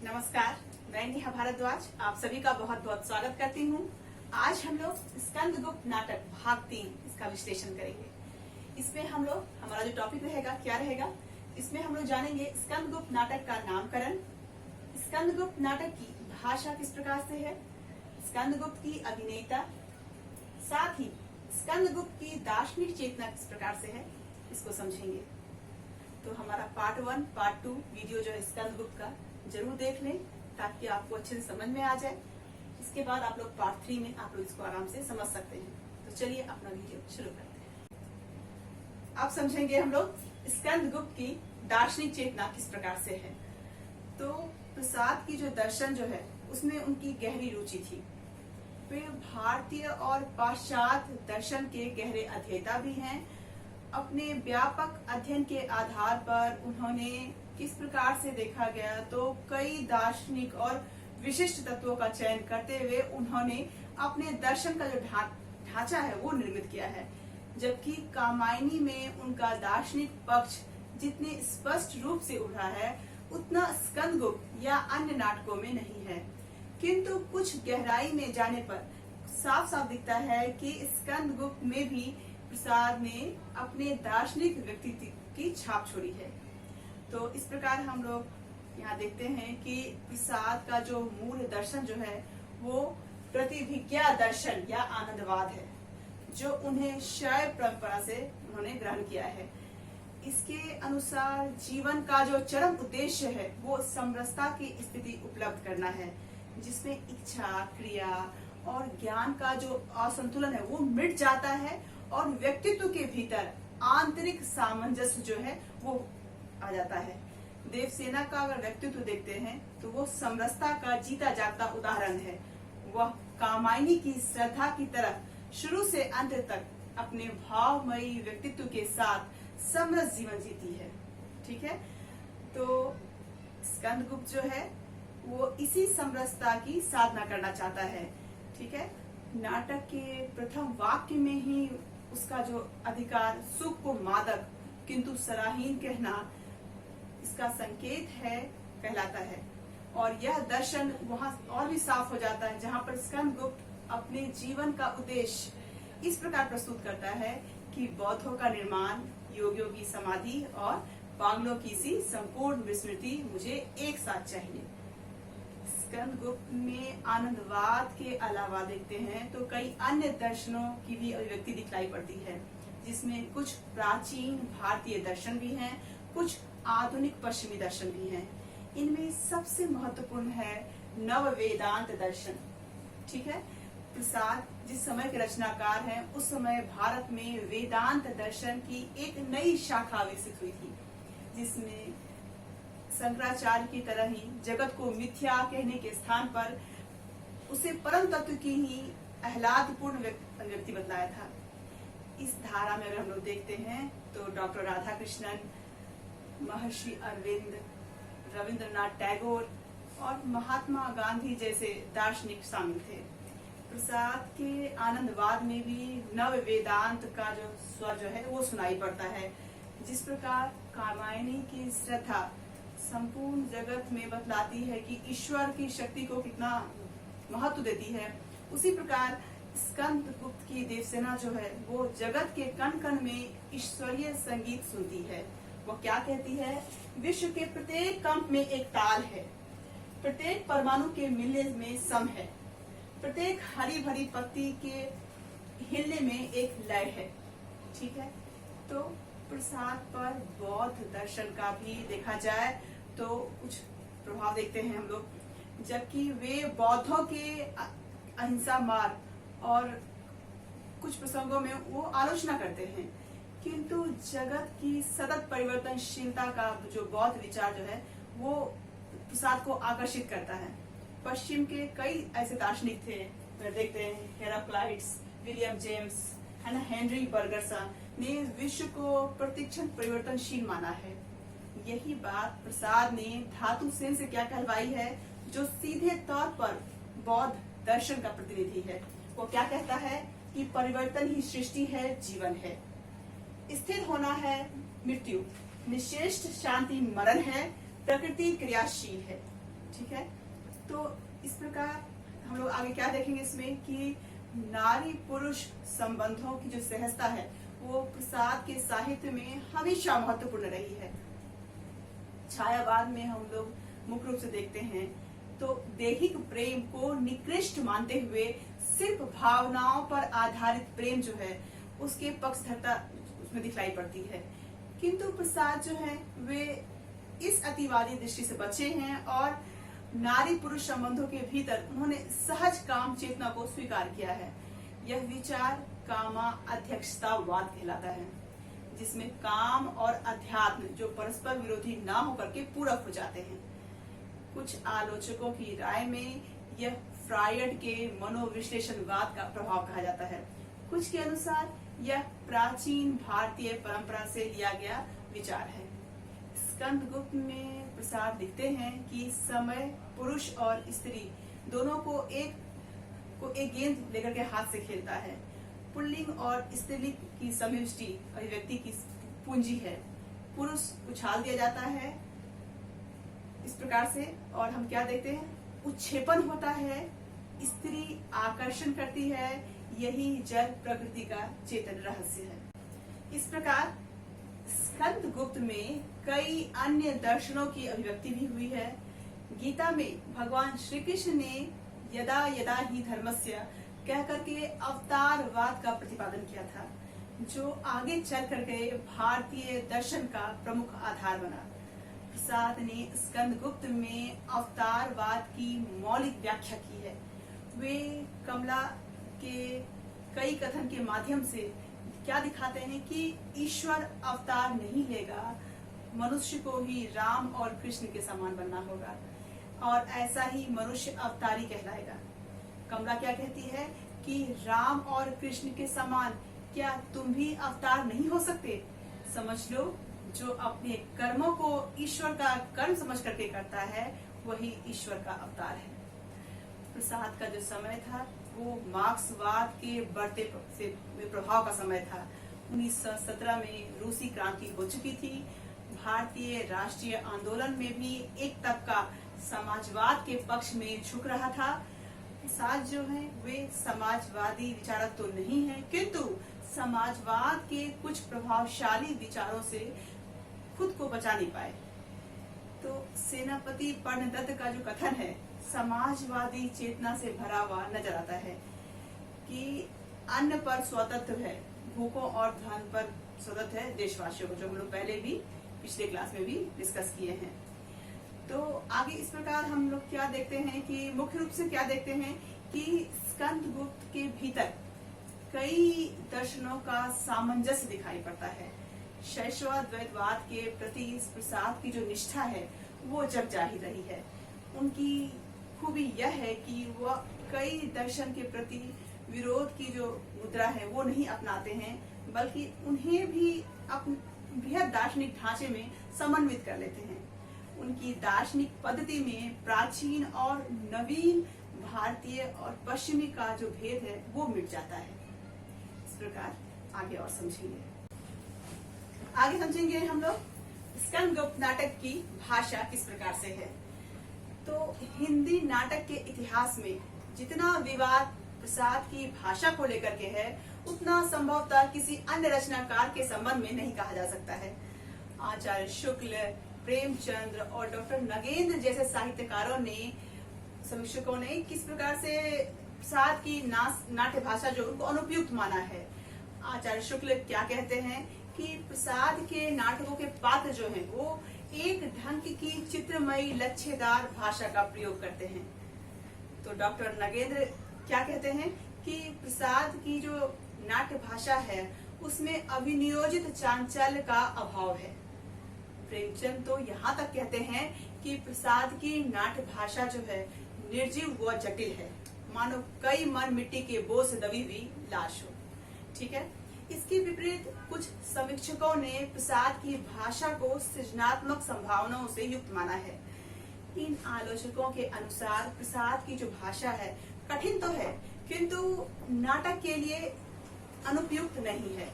नमस्कार, मैं नेहा भारद्वाज आप सभी का बहुत बहुत स्वागत करती हूँ। आज हम लोग स्कंदगुप्त नाटक भाग 3 इसका विश्लेषण करेंगे। इसमें हम लोग हमारा जो टॉपिक रहेगा क्या रहेगा, इसमें हम लोग जानेंगे स्कंदगुप्त नाटक का नामकरण, स्कंदगुप्त नाटक की भाषा किस प्रकार से है, स्कंदगुप्त की अभिनेता, साथ ही स्कंदगुप्त की दार्शनिक चेतना किस प्रकार से है, इसको समझेंगे। तो हमारा पार्ट 1, पार्ट 2 वीडियो जो है स्कंदगुप्त का जरूर देख लें ताकि आपको अच्छे से समझ में आ जाए। इसके बाद आप लोग पार्ट 3 में आप लोग इसको आराम से समझ सकते हैं। तो चलिए अपना वीडियो शुरू करते हैं। अब समझेंगे हम लोग स्कंदगुप्त की दार्शनिक चेतना किस प्रकार से है। तो प्रसाद की जो दर्शन जो है उसमें उनकी गहरी रुचि थी। वे भारतीय और पाश्चात्य दर्शन के गहरे अध्येता भी हैं। अपने व्यापक अध्ययन के आधार पर उन्होंने किस प्रकार से देखा गया तो कई दार्शनिक और विशिष्ट तत्वों का चयन करते हुए उन्होंने अपने दर्शन का जो ढांचा है वो निर्मित किया है। जबकि कामायनी में उनका दार्शनिक पक्ष जितने स्पष्ट रूप से उभरा है उतना स्कंदगुप्त या अन्य नाटकों में नहीं है। किंतु कुछ गहराई में जाने पर साफ साफ दिखता है कि स्कंदगुप्त में भी प्रसाद ने अपने दार्शनिक व्यक्तित्व की छाप छोड़ी है। तो इस प्रकार हम लोग यहाँ देखते हैं कि प्रसाद का जो मूल दर्शन जो है वो प्रतिभिज्ञा दर्शन या आनंदवाद है, जो उन्हें शैव परंपरा से उन्होंने ग्रहण किया है। इसके अनुसार जीवन का जो चरम उद्देश्य है वो समरसता की स्थिति उपलब्ध करना है, जिसमें इच्छा, क्रिया और ज्ञान का जो असंतुलन है वो मिट जाता है और व्यक्तित्व के भीतर आंतरिक सामंजस्य जो है वो आ जाता है। देवसेना का अगर व्यक्तित्व देखते हैं तो वो समरसता का जीता जागता उदाहरण है। वह कामायनी की श्रद्धा की तरह शुरू से अंत तक अपने भावमयी व्यक्तित्व के साथ समरस जीवन जीती है। ठीक है, तो स्कंदगुप्त जो है वो इसी समरसता की साधना करना चाहता है। ठीक है, नाटक के प्रथम वाक्य में ही उसका जो अधिकार सुख को मादक किंतु सराहीन कहना इसका संकेत है, कहलाता है। और यह दर्शन वहां और भी साफ हो जाता है जहां पर स्कंदगुप्त अपने जीवन का उद्देश्य इस प्रकार प्रस्तुत करता है कि बौद्धों का निर्माण, योगियों की समाधि और पागलों की सी संपूर्ण विस्मृति मुझे एक साथ चाहिए। स्कंदगुप्त में आनंदवाद के अलावा देखते हैं तो कई अन्य दर्शनों की भी अभिव्यक्ति दिखलाई पड़ती है, जिसमें कुछ प्राचीन भारतीय दर्शन भी हैं, कुछ आधुनिक पश्चिमी दर्शन भी हैं। इनमें सबसे महत्वपूर्ण है नव वेदांत दर्शन। ठीक है, प्रसाद जिस समय के रचनाकार हैं उस समय भारत में वेदांत दर्शन की एक नई शाखा विकसित हुई थी, जिसमें शंकराचार्य की तरह ही जगत को मिथ्या कहने के स्थान पर उसे परम तत्व की ही आह्लादपूर्ण व्यक्ति बतलाया था। इस धारा में अगर हम लोग देखते हैं तो डॉक्टर राधाकृष्णन, महर्षि अरविंद, रविंद्रनाथ टैगोर और महात्मा गांधी जैसे दार्शनिक शामिल थे। प्रसाद के आनंदवाद में भी नव वेदांत का जो स्वर जो है वो सुनाई पड़ता है। जिस प्रकार कामायनी की श्रद्धा संपूर्ण जगत में बतलाती है कि ईश्वर की शक्ति को कितना महत्व देती है, उसी प्रकार स्कंदगुप्त की देवसेना जो है वो जगत के कण कण में ईश्वरीय संगीत सुनती है। वो क्या कहती है, विश्व के प्रत्येक कंप में एक ताल है, प्रत्येक परमाणु के मिलने में सम है, प्रत्येक हरी भरी पत्ती के हिलने में एक लय है। ठीक है, तो प्रसाद पर बौद्ध दर्शन का भी देखा जाए तो कुछ प्रभाव देखते हैं हम लोग। जबकि वे बौद्धों के अहिंसा मार्ग और कुछ प्रसंगों में वो आलोचना करते हैं, किंतु जगत की सतत परिवर्तनशीलता का जो बौद्ध विचार जो है वो प्रसाद को आकर्षित करता है। पश्चिम के कई ऐसे दार्शनिक थे, देखते हैं हेराक्लाइट्स, विलियम जेम्स, है ना, हेनरी बर्गरसन ने विश्व को प्रतिक्षण परिवर्तनशील माना है। यही बात प्रसाद ने धातु सेन से क्या कहलवाई है, जो सीधे तौर पर बौद्ध दर्शन का प्रतिनिधि है। वो क्या कहता है कि परिवर्तन ही सृष्टि है, जीवन है, स्थिर होना है मृत्यु, निश्चेष्ट शांति मरण है, प्रकृति क्रियाशील है। ठीक है। तो इस प्रकार हम लोग आगे क्या देखेंगे इसमें कि नारी पुरुष संबंधों की जो सहजता है वो प्रसाद के साहित्य में हमेशा महत्वपूर्ण रही है। छायावाद में हम लोग मुख्य रूप से देखते हैं तो दैहिक प्रेम को निकृष्ट मानते हुए सिर्फ भावनाओं पर आधारित प्रेम जो है उसके पक्षधरता उसमें दिखलाई पड़ती है, किंतु प्रसाद जो है वे इस अतिवादी दृष्टि से बचे हैं और नारी पुरुष संबंधों के भीतर उन्होंने सहज काम चेतना को स्वीकार किया है। यह विचार कामा अध्यक्षतावाद कहलाता है, जिसमें काम और अध्यात्म जो परस्पर विरोधी ना होकर के पूरक हो जाते हैं। कुछ आलोचकों की राय में यह फ्रायड के मनोविश्लेषणवाद का प्रभाव कहा जाता है। कुछ के अनुसार यह प्राचीन भारतीय परंपरा से लिया गया विचार है। स्कंदगुप्त में प्रसाद दिखते हैं कि समय पुरुष और स्त्री दोनों को एक गेंद लेकर के हाथ से खेलता है। पुल्लिंग और स्त्रीलिंग की समष्टि अभिव्यक्ति की पूंजी है। पुरुष उछाल दिया जाता है इस प्रकार से, और हम क्या देखते हैं, उच्छेपन होता है, स्त्री आकर्षण करती है। यही जड़ प्रकृति का चेतन रहस्य है। इस प्रकार स्कंदगुप्त में कई अन्य दर्शनों की अभिव्यक्ति भी हुई है। गीता में भगवान श्री कृष्ण ने यदा यदा ही धर्मस्य कह करके अवतारवाद का प्रतिपादन किया था, जो आगे चल करके भारतीय दर्शन का प्रमुख आधार बना। प्रसाद ने स्कंदगुप्त में अवतारवाद की मौलिक व्याख्या की है। वे कमला के कई कथन के माध्यम से क्या दिखाते हैं कि ईश्वर अवतार नहीं लेगा, मनुष्य को ही राम और कृष्ण के समान बनना होगा और ऐसा ही मनुष्य अवतारी कहलाएगा। कमला क्या कहती है कि राम और कृष्ण के समान क्या तुम भी अवतार नहीं हो सकते? समझ लो, जो अपने कर्मों को ईश्वर का कर्म समझ करके करता है वही ईश्वर का अवतार है। प्रसाद का जो समय था वो मार्क्सवाद के बढ़ते प्रभाव का समय था। 1917 में रूसी क्रांति हो चुकी थी। भारतीय राष्ट्रीय आंदोलन में भी एक तबका समाजवाद के पक्ष में झुक रहा था। प्रसाद जो है वे समाजवादी विचारक तो नहीं है, किंतु समाजवाद के कुछ प्रभावशाली विचारों से खुद को बचा नहीं पाए। तो सेनापति पर्णदत्त का जो कथन है समाजवादी चेतना से भरा हुआ नजर आता है कि अन्न पर स्वतंत्र है, भूखों और धन पर स्वतंत्र है देशवासियों को, जो हम लोग पहले भी पिछले क्लास में भी डिस्कस किए हैं। तो आगे इस प्रकार हम लोग क्या देखते हैं कि मुख्य रूप से क्या देखते हैं कि स्कंदगुप्त के भीतर कई दर्शनों का सामंजस्य दिखाई पड़ता है। शैशवाद्वैतवाद के प्रति इस प्रसाद की जो निष्ठा है वो जग जाहिर रही है। उनकी खूबी यह है कि वह कई दर्शन के प्रति विरोध की जो मुद्रा है वो नहीं अपनाते हैं, बल्कि उन्हें भी अपने बृहद दार्शनिक ढांचे में समन्वित कर लेते हैं। उनकी दार्शनिक पद्धति में प्राचीन और नवीन भारतीय और पश्चिमी का जो भेद है वो मिट जाता है। इस प्रकार आगे और समझेंगे। आगे समझेंगे हम लोग स्कंदगुप्त नाटक की भाषा किस प्रकार से है। तो हिंदी नाटक के इतिहास में जितना विवाद प्रसाद की भाषा को लेकर के है उतना संभवतः किसी अन्य रचनाकार के संबंध में नहीं कहा जा सकता है। आचार्य शुक्ल, प्रेमचंद्र और डॉक्टर नगेंद्र जैसे साहित्यकारों ने, समीक्षकों ने किस प्रकार से प्रसाद की नाट्य भाषा जो उनको अनुपयुक्त माना है। आचार्य शुक्ल क्या कहते हैं कि प्रसाद के नाटकों के पात्र जो हैं वो एक ढंग की चित्रमयी लच्छेदार भाषा का प्रयोग करते हैं। तो डॉक्टर नगेंद्र क्या कहते हैं कि प्रसाद की जो नाट्य भाषा है उसमें अभिनियोजित चांचल्य का अभाव है। प्रेमचंद तो यहाँ तक कहते हैं कि प्रसाद की नाट्य भाषा जो है निर्जीव व जटिल है, मानो कई मन मिट्टी के बोझ से दबी हुई लाश हो। ठीक है। इसके विपरीत कुछ समीक्षकों ने प्रसाद की भाषा को सृजनात्मक संभावनाओं से युक्त माना है। इन आलोचकों के अनुसार प्रसाद की जो भाषा है कठिन तो है, किंतु नाटक के लिए अनुपयुक्त नहीं है।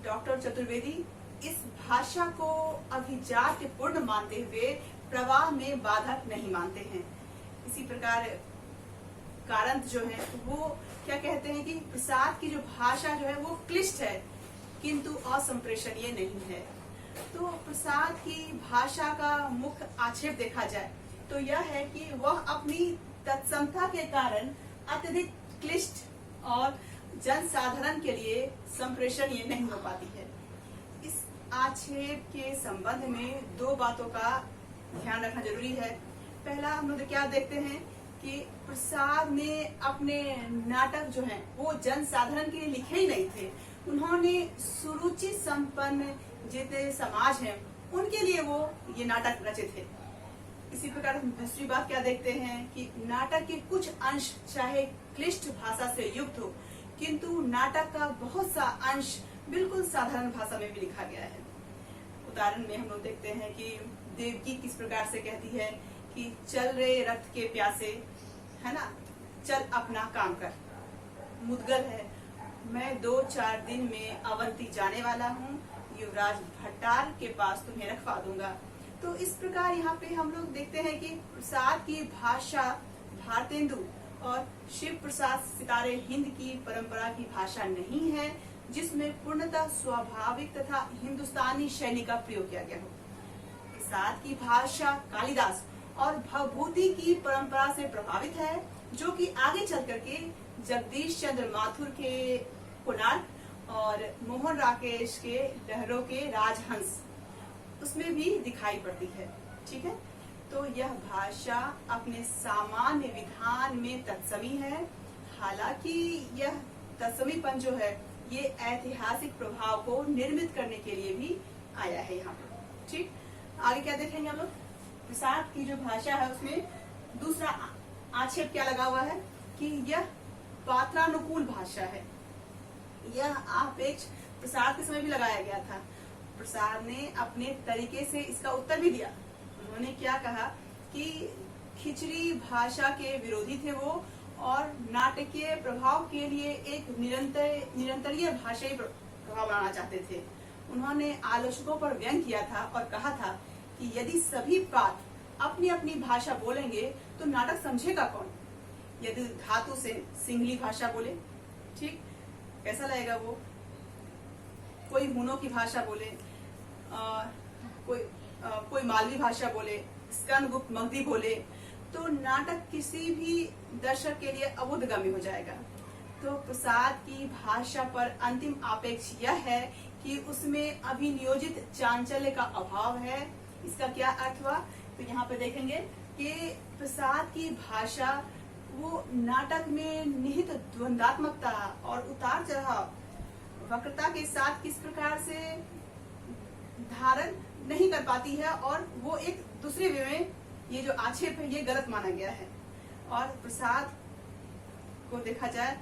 डॉक्टर चतुर्वेदी इस भाषा को अभिजात्यपूर्ण मानते हुए प्रवाह में बाधक नहीं मानते हैं। इसी प्रकार कारंत जो है वो क्या कहते हैं कि प्रसाद की जो भाषा जो है वो क्लिष्ट है किंतु असंप्रेषणीय नहीं है। तो प्रसाद की भाषा का मुख्य आक्षेप देखा जाए तो यह है कि वह अपनी तत्समता के कारण अत्यधिक क्लिष्ट और जनसाधारण के लिए संप्रेषणीय नहीं हो पाती है। इस आक्षेप के संबंध में दो बातों का ध्यान रखना जरूरी है। पहला हम लोग क्या देखते हैं कि प्रसाद ने अपने नाटक जो हैं वो जनसाधारण के लिए लिखे ही नहीं थे, उन्होंने सुरुचि संपन्न जितने समाज हैं उनके लिए वो ये नाटक रचे थे। इसी प्रकार हम दूसरी बात क्या देखते हैं कि नाटक के कुछ अंश चाहे क्लिष्ट भाषा से युक्त हो किंतु नाटक का बहुत सा अंश बिल्कुल साधारण भाषा में भी लिखा गया है। उदाहरण में हम लोग देखते हैं कि देवकी किस प्रकार से कहती है कि चल रे रक्त के प्यासे, है ना, चल अपना काम कर। मुदगल है, मैं 2-4 दिन में अवंती जाने वाला हूँ, युवराज भट्टार के पास तुम्हें रखवा दूंगा। तो इस प्रकार यहाँ पे हम लोग देखते हैं कि प्रसाद की भाषा भारतेंदु और शिव प्रसाद सितारे हिंद की परंपरा की भाषा नहीं है जिसमें पूर्णतः स्वाभाविक तथा हिंदुस्तानी शैली का प्रयोग किया गया हो। प्रसाद की भाषा कालिदास और भवभूति की परंपरा से प्रभावित है जो कि आगे चल करके जगदीश चंद्र माथुर के कोणार्क और मोहन राकेश के लहरों के राजहंस उसमें भी दिखाई पड़ती है। ठीक है, तो यह भाषा अपने सामान्य विधान में तत्समी है। हालांकि यह तत्समीपन जो है ये ऐतिहासिक प्रभाव को निर्मित करने के लिए भी आया है यहाँ पे। ठीक, आगे क्या देखेंगे हम लोग। प्रसाद की जो भाषा है उसमें दूसरा आक्षेप क्या लगा हुआ है कि यह पात्रानुकूल भाषा है। यह आक्षेप प्रसाद के समय भी लगाया गया था। प्रसाद ने अपने तरीके से इसका उत्तर भी दिया। उन्होंने क्या कहा कि खिचड़ी भाषा के विरोधी थे वो और नाटकीय प्रभाव के लिए एक निरंतरीय भाषाई प्रभाव बनाना चाहते थे। उन्होंने आलोचकों पर व्यंग किया था और कहा था कि यदि सभी पात्र अपनी अपनी भाषा बोलेंगे तो नाटक समझेगा कौन। यदि धातु से सिंहली भाषा बोले, ठीक, कैसा लगेगा वो। कोई हुनों की भाषा बोले, कोई मालवी भाषा बोले, स्कंदगुप्त मगधी बोले, तो नाटक किसी भी दर्शक के लिए अबोधगामी हो जाएगा। तो प्रसाद की भाषा पर अंतिम आपेक्ष यह है कि उसमें अभिनियोजित चांचल्य का अभाव है। इसका क्या अर्थ हुआ, तो यहाँ पे देखेंगे कि प्रसाद की भाषा वो नाटक में निहित द्वंदात्मकता और उतार चढ़ाव वक्रता के साथ किस प्रकार से धारण नहीं कर पाती है और वो एक दूसरे वे में ये जो आक्षेप है ये गलत माना गया है। और प्रसाद को देखा जाए,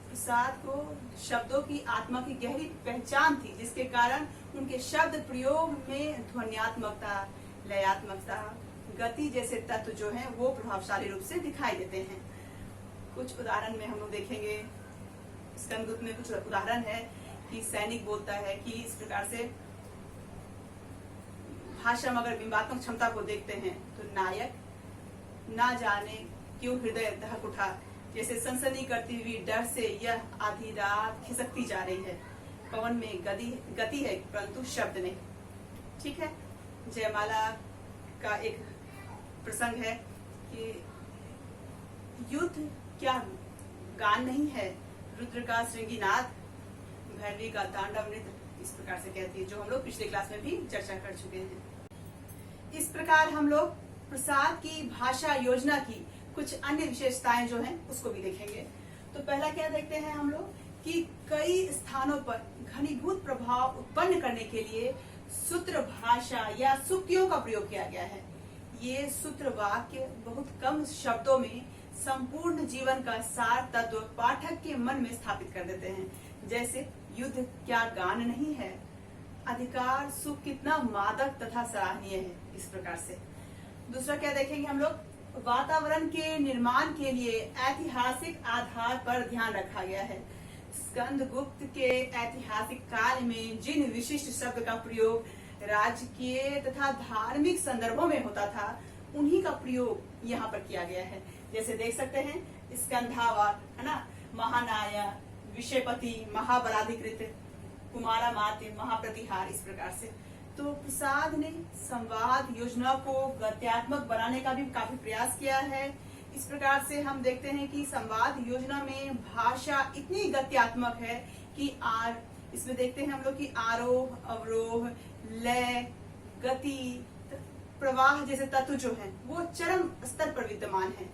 प्रसाद को शब्दों की आत्मा की गहरी पहचान थी जिसके कारण उनके शब्द प्रयोग में ध्वन्यात्मकता, लयात्मकता, गति जैसे तत्व जो हैं वो प्रभावशाली रूप से दिखाई देते हैं। कुछ उदाहरण में हम लोग देखेंगे, स्कंदगुप्त में कुछ उदाहरण है कि सैनिक बोलता है कि इस प्रकार से भाषा में अगर बिंबात्मक क्षमता को देखते हैं तो नायक ना जाने क्यों हृदय दहक उठा, जैसे सनसनी करती हुई डर से यह आधी रात खिसकती जा रही है। पवन में गति है परंतु शब्द नहीं। ठीक है, जयमाला का एक प्रसंग है कि युद्ध क्या गान नहीं है, रुद्र का श्रृंगीनाद, भैरवी का तांडव नृत्य, इस प्रकार से कहती है, जो हम लोग पिछले क्लास में भी चर्चा कर चुके हैं। इस प्रकार हम लोग प्रसाद की भाषा योजना की कुछ अन्य विशेषताएं जो हैं उसको भी देखेंगे। तो पहला क्या देखते हैं हम लोग कि कई स्थानों पर घनीभूत प्रभाव उत्पन्न करने के लिए सूत्र भाषा या सूक्तियों का प्रयोग किया गया है। ये सूत्र वाक्य बहुत कम शब्दों में संपूर्ण जीवन का सार तत्व पाठक के मन में स्थापित कर देते हैं। जैसे युद्ध क्या गान नहीं है, अधिकार सुख कितना मादक तथा सराहनीय है, इस प्रकार से। दूसरा क्या देखेंगे हम लोग, वातावरण के निर्माण के लिए ऐतिहासिक आधार पर ध्यान रखा गया है। स्कंदगुप्त के ऐतिहासिक काल में जिन विशिष्ट शब्द का प्रयोग राजकीय तथा धार्मिक संदर्भों में होता था, उन्हीं का प्रयोग यहाँ पर किया गया है। जैसे देख सकते हैं स्कंधावर, है ना, महानाया, विषयपति, महाबलाधिकृत, कुमारा मात्य, महाप्रतिहार, इस प्रकार से। तो प्रसाद ने संवाद योजना को गद्यात्मक बनाने का भी काफी प्रयास किया है। इस प्रकार से हम देखते हैं कि संवाद योजना में भाषा इतनी गद्यात्मक है कि इसमें देखते हैं हम लोग कि आरोह, अवरोह, लय, गति, प्रवाह जैसे तत्व जो हैं वो चरम स्तर पर विद्यमान है।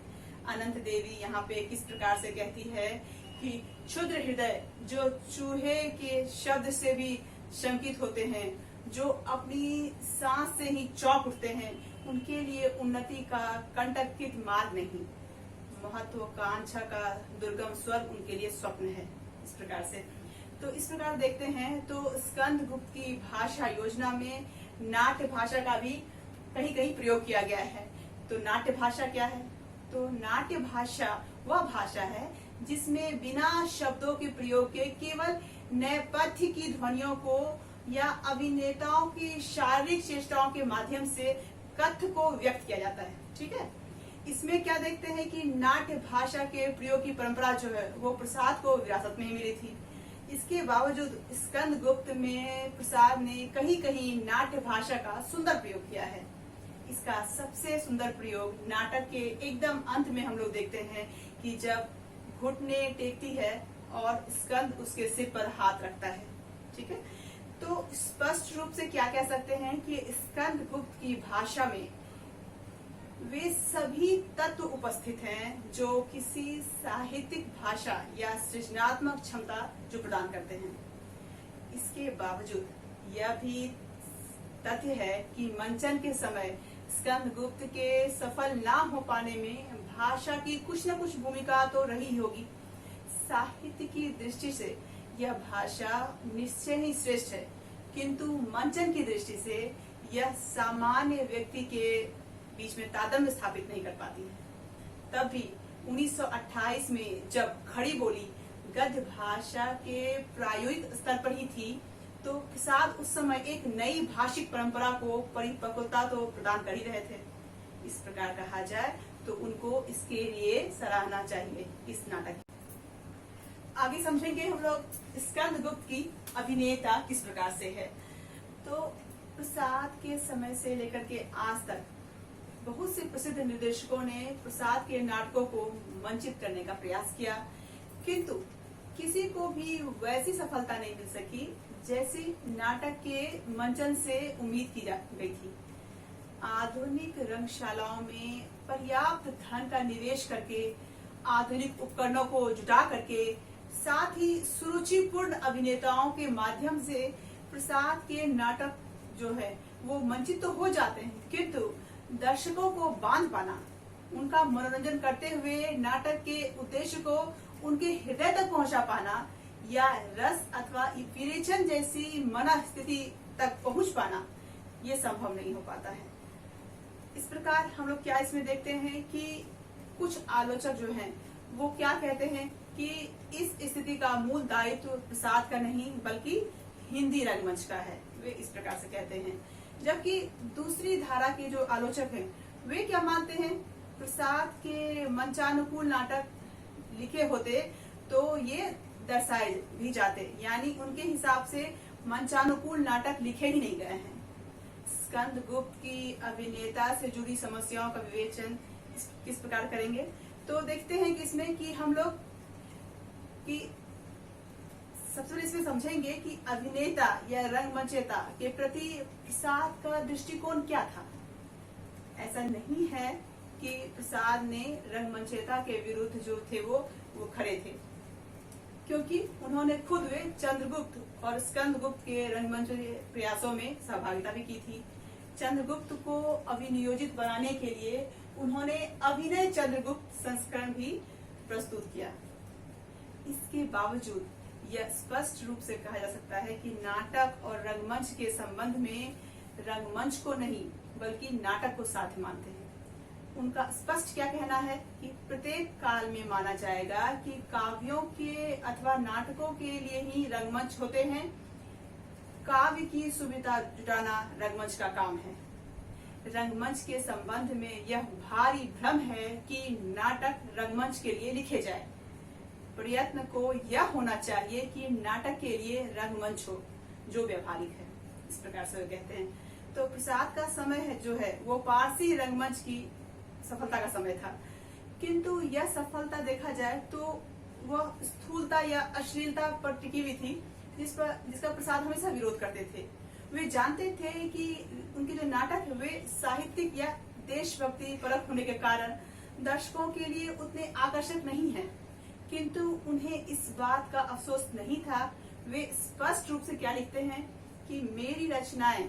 अनंत देवी यहाँ पे किस प्रकार से कहती है कि क्षुद्र हृदय जो चूहे के शब्द से भी शंकित होते हैं, जो अपनी सांस से ही चौंक उठते हैं, उनके लिए उन्नति का कंटकित मार्ग नहीं, महत्वाकांक्षा का दुर्गम स्वर्ग उनके लिए स्वप्न है। इस प्रकार से तो इस प्रकार देखते हैं तो स्कंद गुप्त की भाषा योजना में नाट्य भाषा का भी कहीं कहीं प्रयोग किया गया है। तो नाट्य भाषा क्या है? तो नाट्य भाषा वह भाषा है जिसमें बिना शब्दों के प्रयोग के केवल नेपथ्य की ध्वनियों को या अभिनेताओं की शारीरिक चेष्टाओं के माध्यम से कथ्य को व्यक्त किया जाता है। ठीक है, इसमें क्या देखते हैं कि नाट्य भाषा के प्रयोग की परंपरा जो है वो प्रसाद को विरासत में ही मिली थी। इसके बावजूद स्कंद गुप्त में प्रसाद ने कहीं कहीं नाट्य भाषा का सुंदर प्रयोग किया है। इसका सबसे सुंदर प्रयोग नाटक के एकदम अंत में हम लोग देखते हैं कि जब घुटने टेकती है और स्कंद उसके सिर पर हाथ रखता है। ठीक है, तो स्पष्ट रूप से क्या कह सकते हैं कि स्कंद गुप्त की भाषा में वे सभी तत्व उपस्थित हैं जो किसी साहित्यिक भाषा या सृजनात्मक क्षमता जो प्रदान करते हैं। इसके बावजूद यह भी तथ्य है कि मंचन के समय स्कंद गुप्त के सफल ना हो पाने में भाषा की कुछ न कुछ भूमिका तो रही होगी। साहित्य की दृष्टि से यह भाषा निश्चय ही श्रेष्ठ है, किंतु मंचन की दृष्टि से यह सामान्य व्यक्ति के बीच में तारतम्य स्थापित नहीं कर पाती है। तब भी 1928 में जब खड़ी बोली गद्य भाषा के प्रायोगिक स्तर पर ही थी, तो प्रसाद उस समय एक नई भाषिक परंपरा को परिपक्वता तो प्रदान कर ही रहे थे। इस प्रकार कहा जाए तो उनको इसके लिए सराहना चाहिए। इस नाटक आगे समझेंगे हम लोग स्कंद गुप्त की अभिनेता किस प्रकार से है। तो प्रसाद के समय से लेकर के आज तक बहुत से प्रसिद्ध निर्देशकों ने प्रसाद के नाटकों को मंचित करने का प्रयास किया, किंतु किसी को भी वैसी सफलता नहीं मिल सकी जैसी नाटक के मंचन से उम्मीद की जा गई थी। आधुनिक रंगशालाओं में पर्याप्त धन का निवेश करके, आधुनिक उपकरणों को जुटा करके, साथ ही सुरुचिपूर्ण अभिनेताओं के माध्यम से प्रसाद के नाटक जो है वो मंचित तो हो जाते हैं, किंतु दर्शकों को बांध पाना, उनका मनोरंजन करते हुए नाटक के उद्देश्य को उनके हृदय तक पहुंचा पाना या रस अथवा विरेचन जैसी मन स्थिति तक पहुंच पाना, ये संभव नहीं हो पाता है। इस प्रकार हम लोग क्या इसमें देखते हैं कि कुछ आलोचक जो हैं वो क्या कहते हैं कि इस स्थिति का मूल दायित्व प्रसाद का नहीं बल्कि हिंदी रंगमंच का है। वे इस प्रकार से कहते हैं, जबकि दूसरी धारा के जो आलोचक हैं वे क्या मानते हैं, प्रसाद के मंचानुकूल नाटक लिखे होते तो ये दर्शाए भी जाते, यानी उनके हिसाब से मंचानुकूल नाटक लिखे ही नहीं गए हैं। स्कंद गुप्त की अभिनेता से जुड़ी समस्याओं का विवेचन किस प्रकार करेंगे, तो देखते हैं कि इसमें कि हम लोग कि सबसे पहले इसमें समझेंगे कि अभिनेता या रंगमंचेता के प्रति प्रसाद का दृष्टिकोण क्या था। ऐसा नहीं है कि प्रसाद ने रंगमंचेता के विरुद्ध जो थे वो खड़े थे, क्योंकि उन्होंने खुद वे चंद्रगुप्त और स्कंदगुप्त के रंगमंच प्रयासों में सहभागिता भी की थी। चंद्रगुप्त को अभिनियोजित बनाने के लिए उन्होंने अभिनय चंद्रगुप्त संस्करण भी प्रस्तुत किया। इसके बावजूद यह स्पष्ट रूप से कहा जा सकता है कि नाटक और रंगमंच के संबंध में रंगमंच को नहीं बल्कि नाटक को साथ मानते हैं। उनका स्पष्ट क्या कहना है कि प्रत्येक काल में माना जाएगा कि काव्यों के अथवा नाटकों के लिए ही रंगमंच होते हैं, काव्य की सुविधा जुटाना रंगमंच का काम है। रंगमंच के संबंध में यह भारी भ्रम है कि नाटक रंगमंच के लिए लिखे जाए। प्रयत्न को यह होना चाहिए कि नाटक के लिए रंगमंच हो जो व्यवहारिक है। इस प्रकार से कहते हैं। तो प्रसाद का समय है जो है वो पारसी रंगमंच की सफलता का समय था, किंतु यह सफलता देखा जाए तो वह स्थूलता या अश्लीलता पर टिकी हुई थी, जिसका प्रसाद हमेशा विरोध करते थे। वे जानते थे कि उनके जो नाटक है वे साहित्यिक या देशभक्ति परक होने के कारण दर्शकों के लिए उतने आकर्षक नहीं हैं, किंतु उन्हें इस बात का अफसोस नहीं था। वे स्पष्ट रूप से क्या लिखते हैं कि मेरी रचनाएं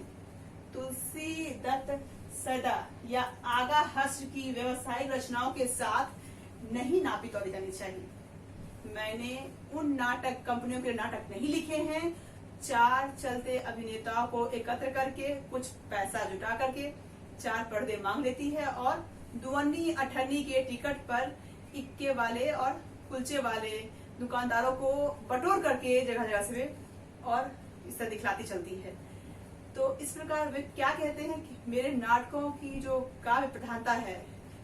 तुलसी दत्त सदा या आगा हर्ष की व्यवसायिक रचनाओं के साथ नहीं नापी तोली जानी चाहिए। मैंने उन नाटक कंपनियों के नाटक नहीं लिखे हैं। 4 चलते अभिनेताओं को एकत्र करके कुछ पैसा जुटा करके 4 पर्दे मांग लेती है और दुअन्नी अठन्नी के टिकट पर इक्के वाले और कुलचे वाले दुकानदारों को बटोर करके जगह जगह से और इस तरह दिखलाती चलती है। तो इस प्रकार वे क्या कहते हैं कि मेरे नाटकों की जो काव्य प्रधानता है,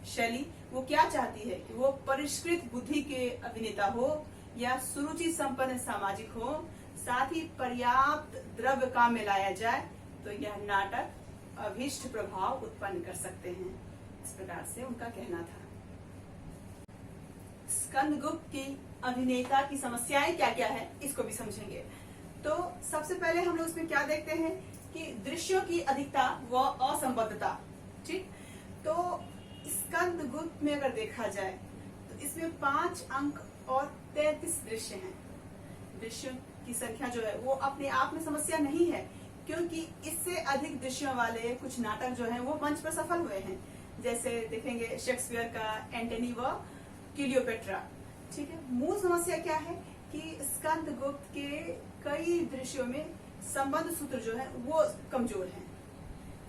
शैली, वो क्या चाहती है कि वो परिष्कृत बुद्धि के अभिनेता हो या सुरुचि संपन्न सामाजिक हो, साथ ही पर्याप्त द्रव्य काम में लाया जाए तो यह नाटक अभीष्ट प्रभाव उत्पन्न कर सकते हैं। इस प्रकार से उनका कहना था। स्कंदगुप्त की अभिनेता की समस्याएं क्या क्या है इसको भी समझेंगे। तो सबसे पहले हम लोग इसमें क्या देखते हैं कि दृश्यों की अधिकता व असंबद्धता। ठीक, तो स्कंदगुप्त में अगर देखा जाए तो इसमें 5 अंक और 33 दृश्य हैं। दृश्यों की संख्या जो है वो अपने आप में समस्या नहीं है, क्योंकि इससे अधिक दृश्यों वाले कुछ नाटक जो हैं वो मंच पर सफल हुए हैं। जैसे देखेंगे शेक्सपियर का एंटनी व क्लियोपेट्रा। ठीक है, मूल समस्या क्या है कि स्कंदगुप्त के कई दृश्यों में संबंध सूत्र जो है वो कमजोर हैं।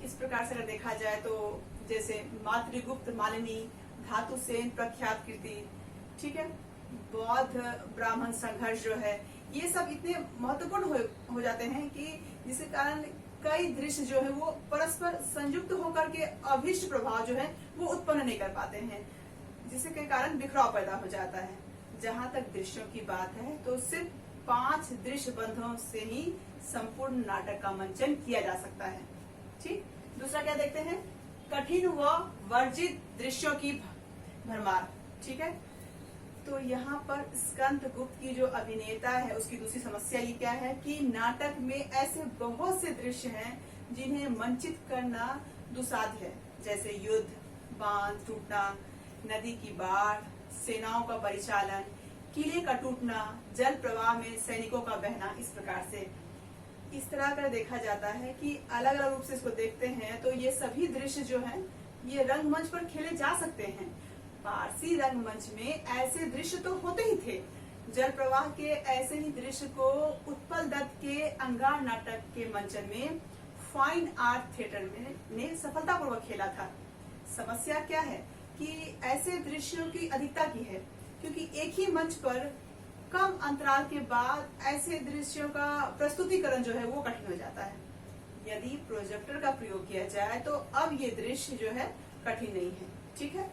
इस प्रकार से अगर देखा जाए तो जैसे मातृगुप्त मालिनी, धातुसेन प्रख्यात कीर्ति, ठीक है, बौद्ध ब्राह्मण संघर्ष जो है, ये सब इतने महत्वपूर्ण हो जाते हैं कि जिसके कारण कई दृश्य जो है वो परस्पर संयुक्त होकर के अभीष्ट प्रभाव जो है वो उत्पन्न नहीं कर पाते हैं, जिसके कारण बिखराव पैदा हो जाता है। जहां तक दृश्यों की बात है तो सिर्फ 5 दृश्य बंधों से ही संपूर्ण नाटक का मंचन किया जा सकता है। ठीक, दूसरा क्या देखते हैं, कठिन व वर्जित दृश्यों की भरमार। ठीक है, तो यहाँ पर स्कंदगुप्त की जो अभिनेता है उसकी दूसरी समस्या ये क्या है कि नाटक में ऐसे बहुत से दृश्य हैं जिन्हें मंचित करना दुसाध्य है, जैसे युद्ध, बांध टूटना, नदी की बाढ़, सेनाओं का परिचालन, किले का टूटना, जल प्रवाह में सैनिकों का बहना। इस प्रकार से इस तरह का देखा जाता है कि अलग अलग रूप से इसको देखते हैं तो ये सभी दृश्य जो हैं ये रंगमंच पर खेले जा सकते हैं। पारसी रंगमंच में ऐसे दृश्य तो होते ही थे। जल प्रवाह के ऐसे ही दृश्य को उत्पल दत्त के अंगार नाटक के मंचन में फाइन आर्ट थिएटर में ने सफलतापूर्वक खेला था। समस्या क्या है कि ऐसे दृश्यों की अधिकता की है, क्योंकि एक ही मंच पर कम अंतराल के बाद ऐसे दृश्यों का प्रस्तुतिकरण जो है वो कठिन हो जाता है। यदि प्रोजेक्टर का प्रयोग किया जाए तो अब ये दृश्य जो है कठिन नहीं है। ठीक है,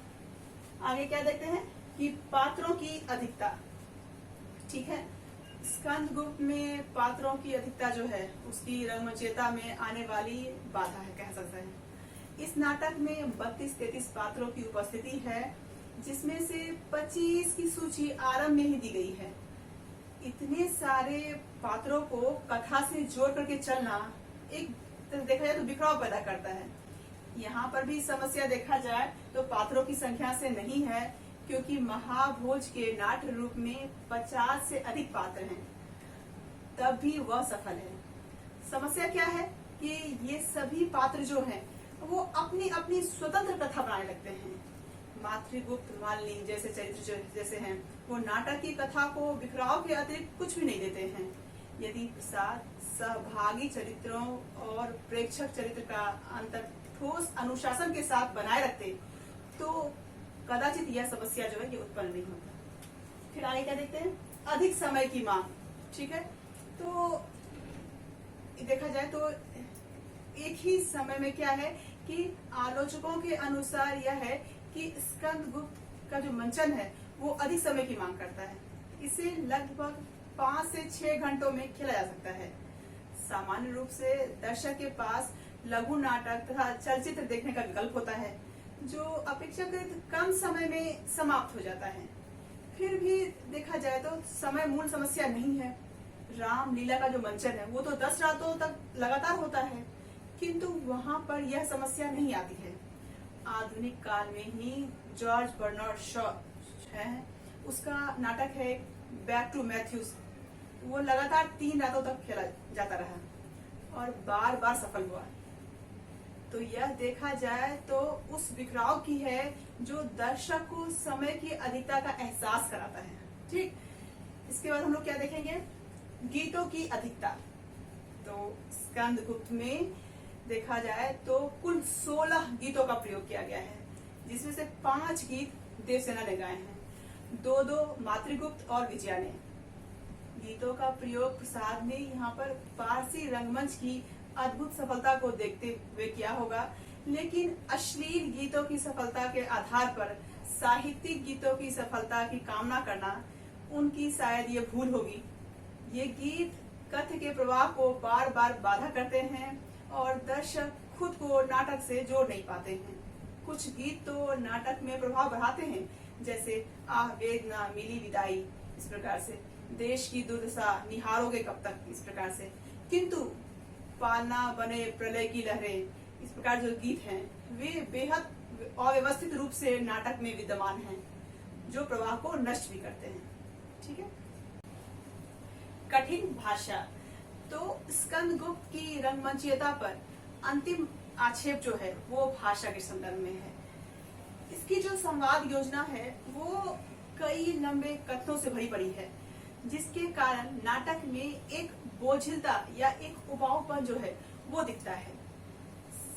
आगे क्या देखते हैं कि पात्रों की अधिकता। ठीक है, स्कंदगुप्त में पात्रों की अधिकता जो है उसकी रंगमंचयता में आने वाली बाधा है, कह सकते हैं। इस नाटक में 32-33 पात्रों की उपस्थिति है, जिसमें से 25 की सूची आरंभ में ही दी गई है। इतने सारे पात्रों को कथा से जोड़ करके चलना एक देखा जाए तो बिखराव पैदा करता है। यहाँ पर भी समस्या देखा जाए तो पात्रों की संख्या से नहीं है, क्योंकि महाभोज के नाट्य रूप में 50 से अधिक पात्र हैं, तब भी वह सफल है। समस्या क्या है कि ये सभी पात्र जो हैं वो अपनी अपनी स्वतंत्र कथा बनाने लगते हैं। मातृगुप्त मालिनी जैसे चरित्र जैसे हैं वो नाटक की कथा को बिखराव के अतिरिक्त कुछ भी नहीं देते हैं। यदि प्रसाद सहभागी चरित्रों और प्रेक्षक चरित्र का अंतर ठोस अनुशासन के साथ बनाए रखते तो कदाचित यह समस्या जो है ये उत्पन्न नहीं होता। फिर आगे क्या देखते हैं, अधिक समय की मांग। ठीक है, तो देखा जाए तो एक ही समय में क्या है कि आलोचकों के अनुसार यह है कि स्कंदगुप्त का जो मंचन है वो अधिक समय की मांग करता है। इसे लगभग 5 से 6 घंटों में खेला जा सकता है। सामान्य रूप से दर्शक के पास लघु नाटक तथा चलचित्र देखने का विकल्प होता है जो अपेक्षाकृत कम समय में समाप्त हो जाता है। फिर भी देखा जाए तो समय मूल समस्या नहीं है। रामलीला का जो मंचन है वो तो 10 रातों तक लगातार होता है, किंतु वहां पर यह समस्या नहीं आती है। आधुनिक काल में ही जॉर्ज बर्नार्ड शॉ है, उसका नाटक है बैक टू मैथ्यूज, वो लगातार 3 रातों तक खेला जाता रहा और बार बार सफल हुआ। तो यह देखा जाए तो उस बिखराव की है जो दर्शक को समय की अधिकता का एहसास कराता है। ठीक, इसके बाद हम लोग क्या देखेंगे, गीतों की अधिकता। तो स्कंदगुप्त में देखा जाए तो कुल 16 गीतों का प्रयोग किया गया है, जिसमें से 5 गीत देवसेना ने गाए हैं, 2 मातृगुप्त और विजया ने। गीतों का प्रयोग प्रसाद ने यहाँ पर पारसी रंगमंच की अद्भुत सफलता को देखते हुए किया होगा, लेकिन अश्लील गीतों की सफलता के आधार पर साहित्यिक गीतों की सफलता की कामना करना उनकी शायद ये भूल होगी। ये गीत कथ्य के प्रवाह को बार बार बाधा करते हैं और दर्शक खुद को नाटक से जोड़ नहीं पाते हैं। कुछ गीत तो नाटक में प्रभाव बढ़ाते हैं, जैसे आह वेदना मिली विदाई, इस प्रकार से देश की दुर्दशा निहारोगे कब तक, इस प्रकार से। किंतु पालना बने प्रलय की लहरें, इस प्रकार जो गीत हैं वे बेहद अव्यवस्थित रूप से नाटक में विद्यमान हैं, जो प्रवाह को नष्ट भी करते हैं। ठीक है। कठिन भाषा। तो स्कंदगुप्त की रंगमंचीयता पर अंतिम आक्षेप जो है वो भाषा के संदर्भ में है। इसकी जो संवाद योजना है वो कई लंबे कथनों से भरी पड़ी है, जिसके कारण नाटक में एक बोझिलता या एक उबाऊपन जो है वो दिखता है।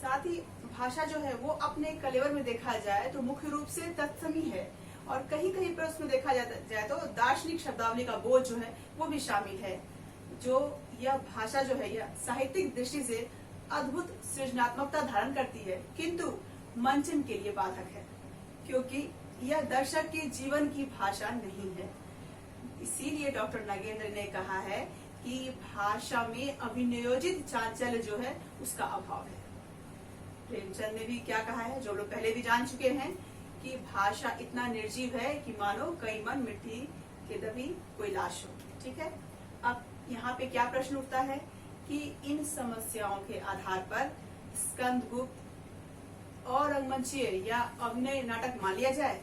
साथ ही भाषा जो है वो अपने कलेवर में देखा जाए तो मुख्य रूप से तत्समी है, और कहीं कहीं पर उसमें देखा जाए तो दार्शनिक शब्दावली का बोझ जो है वो भी शामिल है। जो यह भाषा जो है यह साहित्यिक दृष्टि से अद्भुत सृजनात्मकता धारण करती है, किंतु मंचन के लिए बाधक है, क्योंकि यह दर्शक के जीवन की भाषा नहीं है। इसीलिए डॉक्टर नागेंद्र ने कहा है कि भाषा में अभिनियोजित चांचल्य जो है उसका अभाव है। प्रेमचंद ने भी क्या कहा है, जो लोग पहले भी जान चुके हैं, कि भाषा इतना निर्जीव है कि मानो कई मन मिट्टी के दबी कोई लाश हो। ठीक है। अब यहाँ पे क्या प्रश्न उठता है कि इन समस्याओं के आधार पर स्कंदगुप्त और रंगमंचीय या अभिनय नाटक मान लिया जाए।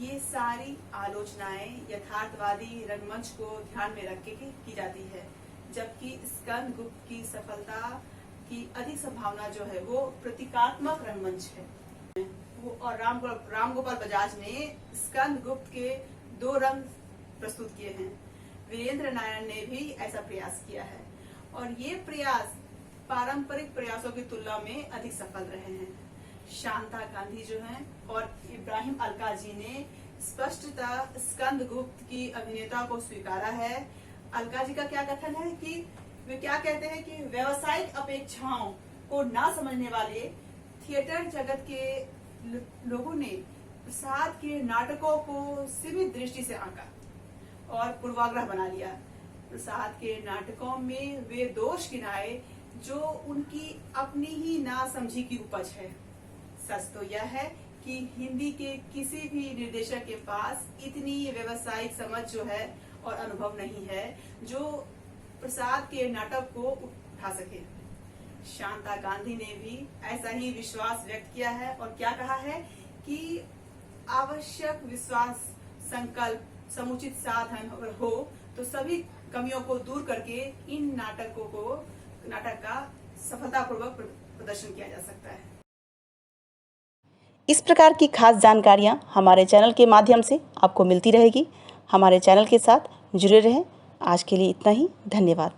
ये सारी आलोचनाएं यथार्थवादी रंगमंच को ध्यान में रख के की जाती है, जबकि स्कंदगुप्त की सफलता की अधिक संभावना जो है वो प्रतीकात्मक रंगमंच है। वो और राम गोपाल बजाज ने स्कंदगुप्त के 2 रंग प्रस्तुत किए हैं। वीरेंद्र नारायण ने भी ऐसा प्रयास किया है, और ये प्रयास पारंपरिक प्रयासों की तुलना में अधिक सफल रहे हैं। शांता गांधी जो हैं और इब्राहिम अलकाजी ने स्पष्टता स्कंदगुप्त की अभिनेता को स्वीकारा है। अलकाजी का क्या कथन है कि वे क्या कहते हैं कि व्यावसायिक अपेक्षाओं को ना समझने वाले थिएटर जगत के लोगों ने प्रसाद के नाटकों को सीमित दृष्टि से आंका और पूर्वाग्रह बना लिया। प्रसाद के नाटकों में वे दोष गिनाए जो उनकी अपनी ही नासमझी की उपज है। सच तो यह है कि हिंदी के किसी भी निर्देशक के पास इतनी व्यवसायिक समझ जो है और अनुभव नहीं है जो प्रसाद के नाटक को उठा सके। शांता गांधी ने भी ऐसा ही विश्वास व्यक्त किया है और क्या कहा है कि आवश्यक विश्वास, संकल्प, समुचित साधन अगर हो तो सभी कमियों को दूर करके इन नाटक का सफलतापूर्वक प्रदर्शन किया जा सकता है। इस प्रकार की खास जानकारियाँ हमारे चैनल के माध्यम से आपको मिलती रहेगी। हमारे चैनल के साथ जुड़े रहें। आज के लिए इतना ही। धन्यवाद।